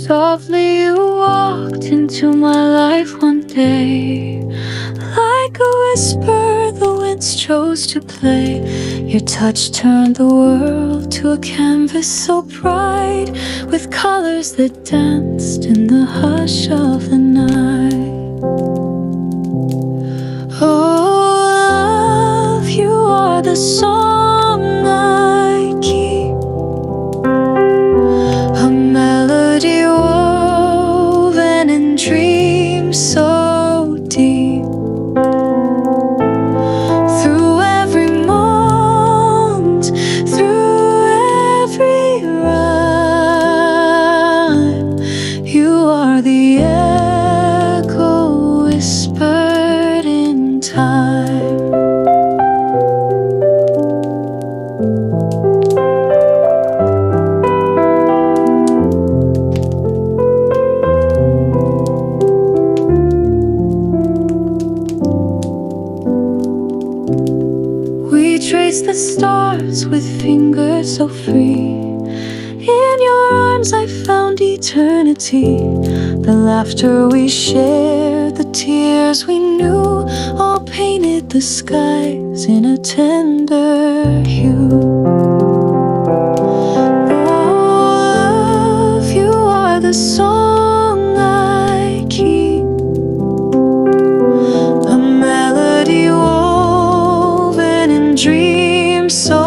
Softly you walked into my life one day. Like a whisper, the winds chose to play. Your touch turned the world to a canvas so bright, with colors that danced in the hush of the night. Oh, love, you are the song I keep, a melody woven in dreams so deep. Through every moment, through every rhyme, you are the echo whispered in time. We trace the stars with fingers so free. In your arms I found eternity. The laughter we shared, the tears we knew, all painted the skies in a tender hue. Oh, love, you are the song I keep, a melody woven in dreams so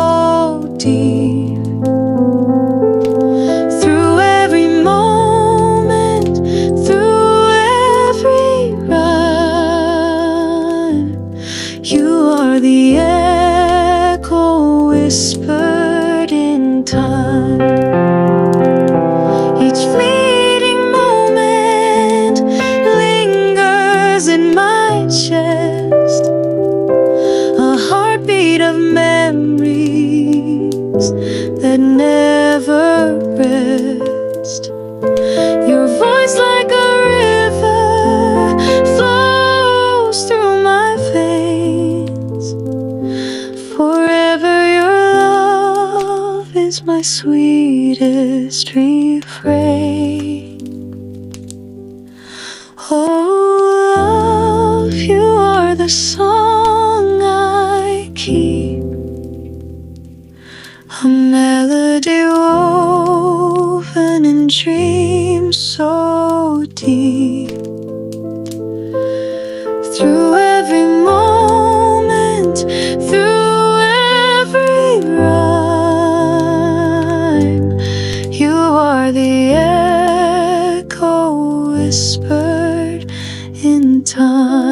deep. Through every moment, through every rhyme, you are the echo whispered in time. Each fleeting moment my sweetest refrain. Oh, love, you are the song I keep, a melody woven in dreams so deep. Through every moment, through every rhyme, you are the echo whispered in time.